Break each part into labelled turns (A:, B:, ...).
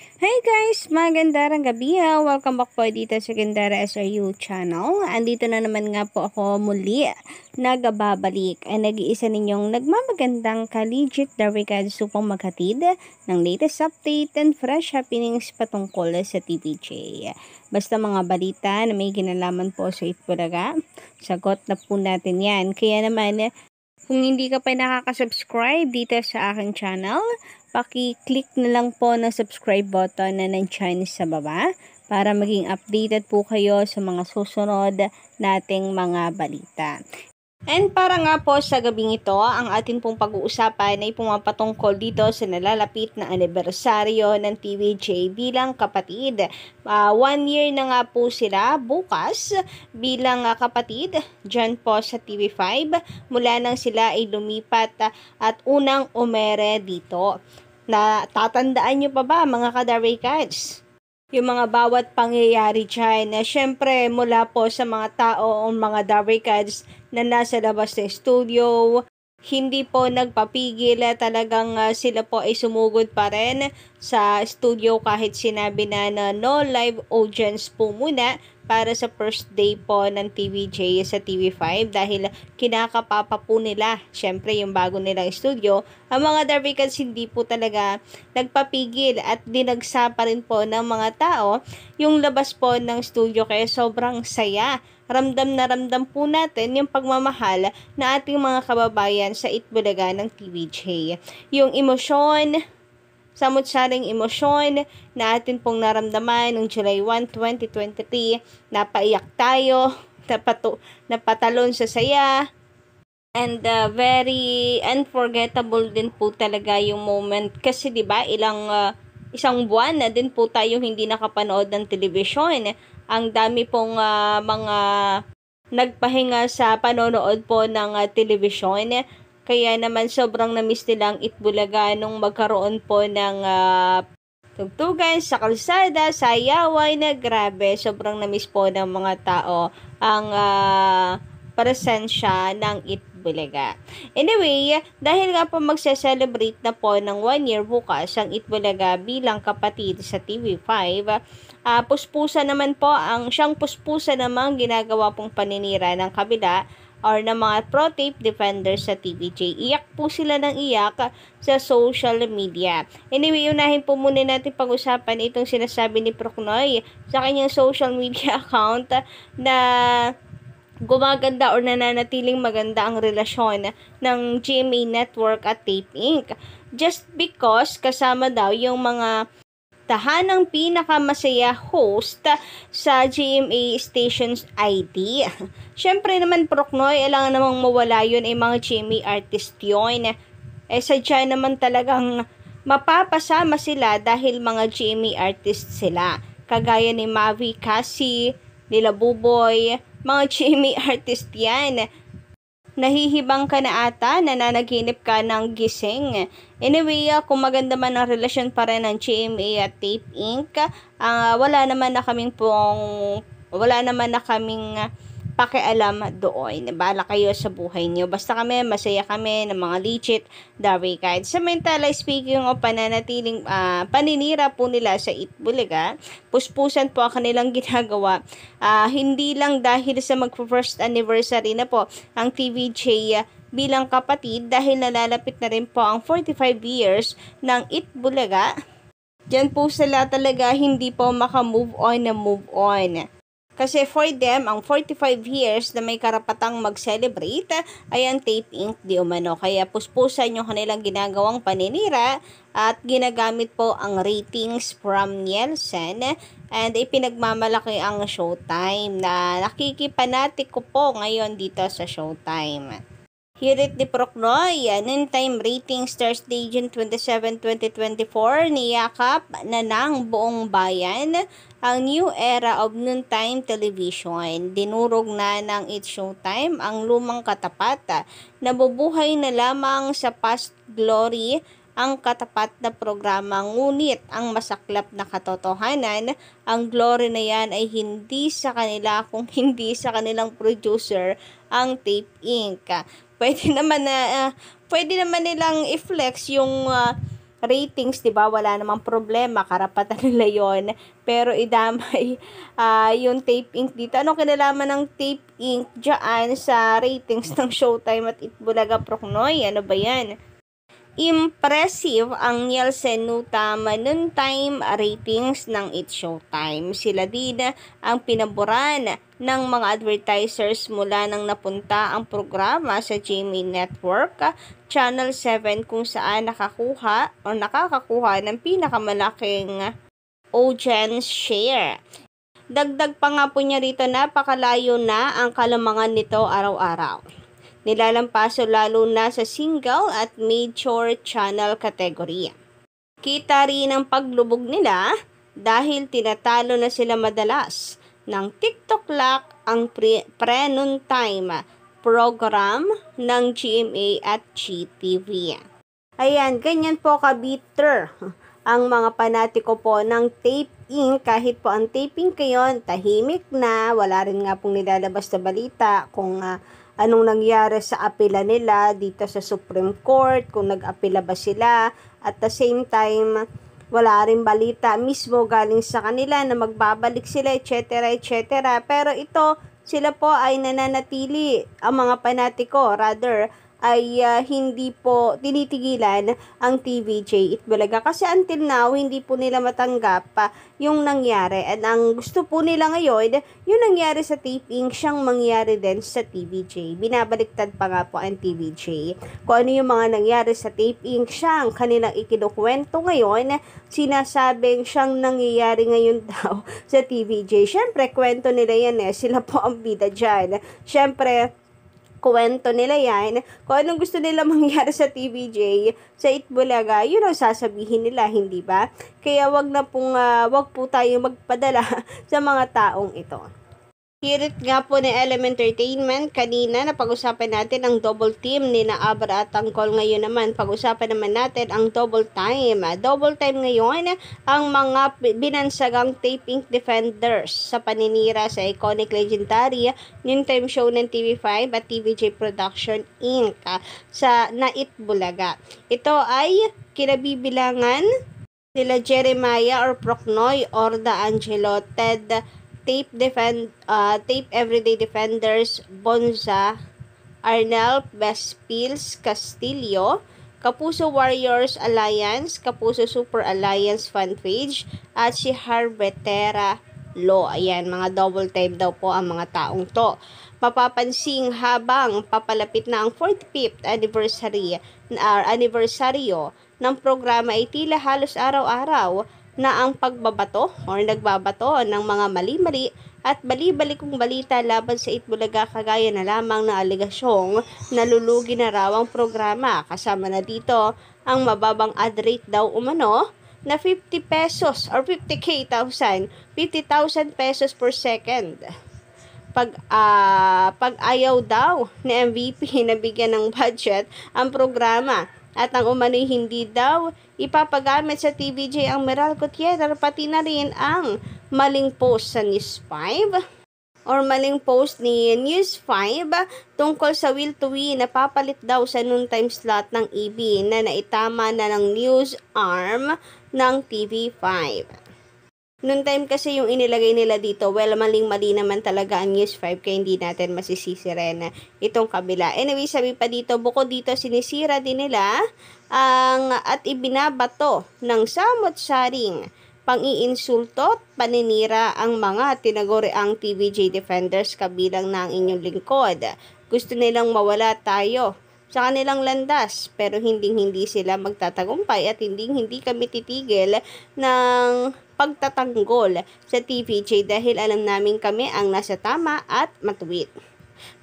A: Hey guys! Magandang gabi ha! Welcome back po dito sa Gandara SRU channel. Andito na naman nga po ako muli nagbabalik ay nag-iisa ninyong nagmamagandang ka-legit Darwikad upang maghatid ng latest update and fresh happenings patungkol sa TVJ. Basta mga balita na may kinalaman po sa Itbulaga, sagot na po natin yan. Kaya naman, kung hindi ka pa nakaka-subscribe dito sa aking channel, paki-click na lang po ng subscribe button na nandiyan sa baba para maging updated po kayo sa mga susunod nating mga balita. And para nga po sa gabing ito, ang atin pong pag-uusapan ay pumapatungkol dito sa nalalapit na anibersaryo ng TVJ bilang kapatid. 1 year na nga po sila bukas bilang kapatid dyan po sa TV5 mula nang sila ay lumipat at unang umere dito. Tatandaan nyo pa ba mga kadarwikats? Yung mga bawat pangyayari dyan na syempre mula po sa mga tao o mga Darwikads na nasa labas ng studio, hindi po nagpapigil, talagang sila po ay sumugod pa rin sa studio kahit sinabi na no live audience po muna para sa first day po ng TVJ sa TV5 dahil kinakapapa po nila syempre yung bago nilang studio. Ang mga Darwikads hindi po talaga nagpapigil at dinagsa pa rin po ng mga tao yung labas po ng studio kaya sobrang saya. Ramdam na ramdam po natin yung pagmamahal na ating mga kababayan sa Itbulaga ng TVJ. Yung emosyon, samot-saring emosyon na atin pong naramdaman noong July 1, 2023, napaiyak tayo, napatalon sa saya, and very unforgettable din po talaga yung moment kasi 'di ba isang buwan na din po tayo hindi nakapanood ng telebisyon. Ang dami pong mga nagpahinga sa panonood po ng telebisyon. Kaya naman sobrang na-miss nilang Itbulaga nung magkaroon po ng tugtugan sa kalsada, sa yawan na grabe. Sobrang na-miss po ng mga tao ang presensya ng Itbulaga. Anyway, dahil nga po magse-celebrate na po ng 1 year bukas ang Itbulaga bilang kapatid sa TV5, puspusa naman po siyang puspusa namang ginagawa pong paninira ng kabila or ng mga pro-tape defenders sa TVJ. Iyak po sila ng iyak sa social media. Anyway, unahin po muna natin pag-usapan itong sinasabi ni Procnoy sa kanyang social media account na gumaganda or nananatiling maganda ang relasyon ng GMA Network at Tape Inc. Just because kasama daw yung mga tahanang pinakamasaya host sa GMA Stations ID. Siyempre naman, Procnoy, alam namang mawala yun ay mga GMA artist yun. Sadya naman talagang mapapasama sila dahil mga GMA artist sila. Kagaya ni Mavi, Cassie, nila Buboy, mga GMA artist yan. Nahihibang ka na ata, nananaginip ka ng gising. Anyway, kung maganda man ang relasyon pa rin ng GMA at Tape Inc., wala naman na kaming pakialam doon. Bahala kayo sa buhay niyo. Basta kami, masaya kami ng mga legit Darwikad. Samantala, speaking of pananatiling paninira po nila sa Itbulaga, puspusan po ang kanilang ginagawa. Hindi lang dahil sa mag-first anniversary na po ang TVJ bilang kapatid dahil nalalapit na rin po ang 45 years ng Itbulaga. Diyan po sila talaga hindi po maka-move on. Kasi for them, ang 45 years na may karapatang mag-celebrate ay ang Tape Inc. di umano. Kaya puspusan yung kanilang ginagawang paninira at ginagamit po ang ratings from Nielsen and ipinagmamalaki ang Showtime na nakikipanatik ko po ngayon dito sa Showtime. Hirit ni Procnoy, noontime ratings Thursday, June 27, 2024, niyakap na ng buong bayan ang new era of noontime television. Dinurog na ng It's Showtime ang lumang katapat. Nabubuhay na lamang sa past glory ang katapat na programa, ngunit ang masaklap na katotohanan, ang glory na yan ay hindi sa kanila kung hindi sa kanilang producer, ang Tape Inc. Pwede naman nilang i-flex yung ratings, 'di ba? Wala namang problema, karapatan nila 'yon. Pero idamay yung Tape Inc. dito. Ano kinalaman ng Tape Inc. diyan sa ratings ng Showtime at Itbulaga Proknoy? Ano ba 'yan? Impressive ang Nielsen Nutam noontime ratings ng It's Showtime. Sila din ang pinaboran ng mga advertisers mula nang napunta ang programa sa GMA Network, Channel 7 kung saan nakakakuha ng pinakamalaking audience share. Dagdag pa nga po niya rito, napakalayo na ang kalamangan nito araw-araw. Nilalampaso lalo na sa single at major channel category. Kita rin ang paglubog nila dahil tinatalo na sila madalas ng TikTok Lock, ang pre-noon time program ng GMA at GTV. Ayan, ganyan po ka-bitter ang mga panatiko po ng Tape Inc. Kahit po ang taping kayon, tahimik na, wala rin nga pong nilalabas na balita kung anong nangyari sa apela nila dito sa Supreme Court, kung nag-apela ba sila. At the same time, wala rin balita mismo galing sa kanila na magbabalik sila, etc. etc. Pero ito, sila po ay nananatili, ang mga panatiko, rather, ay hindi po tinitigilan ang TVJ Itbulaga kasi until now hindi po nila matanggap yung nangyari, at ang gusto po nila ngayon yung nangyari sa Tape Inc. siyang mangyari din sa TVJ. Binabaliktad pa nga po ang TVJ kung ano yung mga nangyari sa Tape Inc. siyang kanilang ikinukwento ngayon, sinasabing siyang nangyayari ngayon daw sa TVJ. Syempre kwento nila yan sila po ang bida dyan. Syempre kwento nila yan. Kung anong gusto nila mangyari sa TVJ, sa Itbulaga, yun ang sasabihin nila, hindi ba? Kaya wag po tayo magpadala sa mga taong ito. Hirit nga po ni Element Entertainment kanina na pag-usapan natin ang double team ni na Abra at Tangkol. Ngayon naman, pag-usapan naman natin ang double time. Double time ngayon ang mga binansagang Tape Inc. defenders sa paninira sa iconic legendary noontime show ng TV5 at TVJ Production Inc. sa Itbulaga. Ito ay kinabibilangan sila Jeremiah or Proknoy, Orda Angelo, Ted Tape Everyday Defenders, Bonza, Arnel Vespils Castillo, Kapuso Warriors Alliance, Kapuso Super Alliance fan page, at si Harbetera Lo. Ayan, mga double time daw po ang mga taong to. Mapapansing habang papalapit na ang 45th aniversaryo ng programa ay tila halos araw-araw na ang pagbabato o nagbabato ng mga mali-mali at bali-balikong balita laban sa Itbulaga, kagaya na lamang ng aligasyong nalulugi na raw ang programa. Kasama na dito ang mababang ad rate daw umano na 50 pesos or 50,000 pesos per second. Pag ayaw daw ni MVP na bigyan ng budget ang programa, at ang umano'y hindi daw ipapagamit sa TVJ ang Meralco Theater, pati na rin ang maling post sa News 5 or maling post ni News 5 tungkol sa Will to Win na papalit daw sa noontime slot ng EB na naitama na ng news arm ng TV5. Noontime kasi yung inilagay nila dito. Well, maling-mali naman talaga ang News 5 kaya hindi natin masisisi rin itong kabila. Anyway, sabi pa dito, bukod dito sinisira din nila at ibinabato ng samot-saring pang-iinsulto at paninira ang mga tinaguriang TVJ defenders, kabilang na ang inyong lingkod. Gusto nilang mawala tayo sa kanilang landas, pero hindi sila magtatagumpay at hindi kami titigil ng pagtatanggol sa TVJ dahil alam namin kami ang nasa tama at matuwid.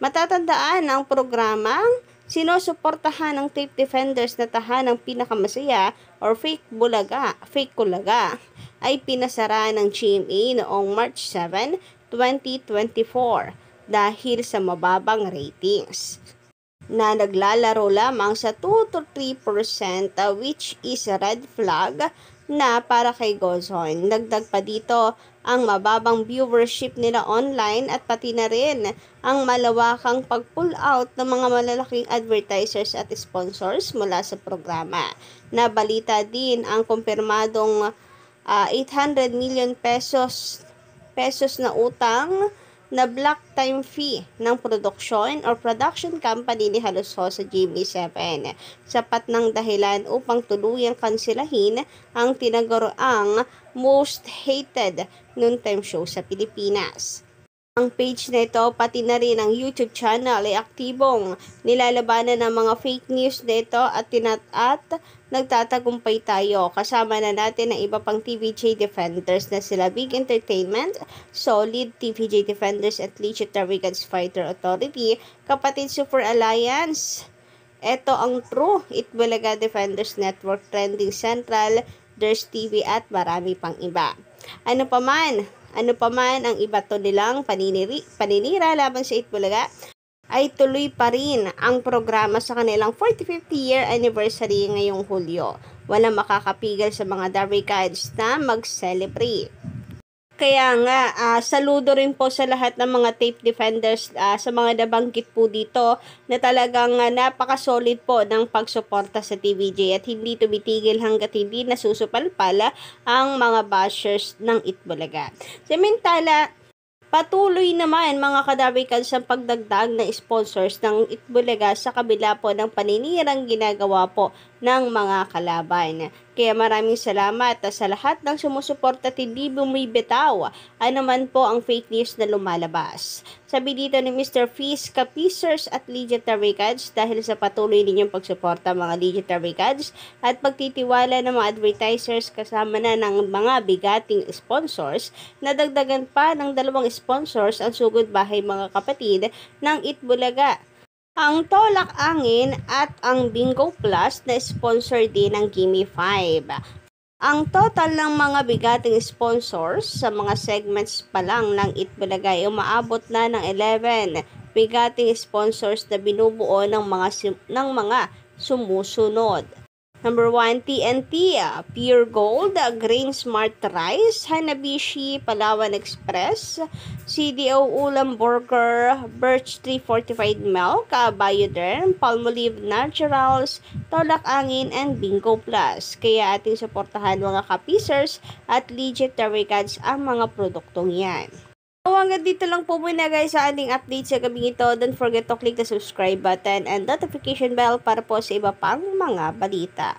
A: Matatandaan ang programang sinusuportahan ng Tape Defenders na tahanang pinakamasaya or fake kulaga ay pinasara ng GMA noong March 7, 2024 dahil sa mababang ratings na naglalaro lamang sa 2 to 3%, which is a red flag na para kay Gozon. Dagdag pa dito ang mababang viewership nila online at pati na rin ang malawakang pag-pull out ng mga malalaking advertisers at sponsors mula sa programa. Nabalita din ang kumpirmadong 800 million pesos na utang na block time fee ng production or production company ni Haluso sa GMA7. Sapat ng dahilan upang tuluyang kansilahin ang tinaguriang most hated noontime show sa Pilipinas. Ang page na ito, pati na rin ang YouTube channel ay aktibong nilalabanan ng mga fake news nito at nagtatagumpay tayo. Kasama na natin ang iba pang TVJ Defenders na sila Big Entertainment, Solid, TVJ Defenders at Legendary Gods Fighter Authority, Kapatid Super Alliance. Ito ang True Itbulaga Defenders Network, Trending Central, Ders TV at marami pang iba. Ano pa man ang iba to nilang paninira laban sa Itbulaga, ay tuloy pa rin ang programa sa kanilang 45th year anniversary ngayong Hulyo. Walang makakapigil sa mga Derby Gods na mag-celebrate. Kaya nga, saludo rin po sa lahat ng mga tape defenders sa mga nabanggit po dito na talagang napaka-solid po ng pagsuporta sa TVJ at hindi tumitigil hanggat hindi nasusupalpala ang mga bashers ng Itbulaga. Samantala, patuloy naman mga kadabikan sa pagdagdag ng sponsors ng Itbulaga sa kabila po ng paninirang ginagawa po ng mga kalaban. Kaya maraming salamat sa lahat ng sumusuporta at hindi bumibitaw anuman po ang fake news na lumalabas. Sabi dito ni Mr. Fizz, Kapisers at Legendary Gods, dahil sa patuloy ninyong pagsuporta mga Legendary Gods at pagtitiwala ng mga advertisers kasama na ng mga bigating sponsors, nadagdagan pa ng 2 sponsors ang sugod bahay mga kapatid ng Itbulaga. Ang Tolak Angin at ang Bingo Plus na sponsor din ng Gimme 5. Ang total ng mga bigating sponsors sa mga segments pa lang ng Itbulaga ay umaabot na ng 11 bigating sponsors na binubuo ng mga sumusunod. Number 1, TNT, Pure Gold, Grain Smart Rice, Hanabishi, Palawan Express, CDO Ulam Burger, Birch Tree Fortified Milk, Bioderm, Palmolive Naturals, Tolak Angin, and Bingo Plus. Kaya ating suportahan mga kapisers at Legendary Gods ang mga produktong yan. So hanggang dito lang po muna guys sa ating update sa gabing ito. Don't forget to click the subscribe button and notification bell para po sa iba pang mga balita.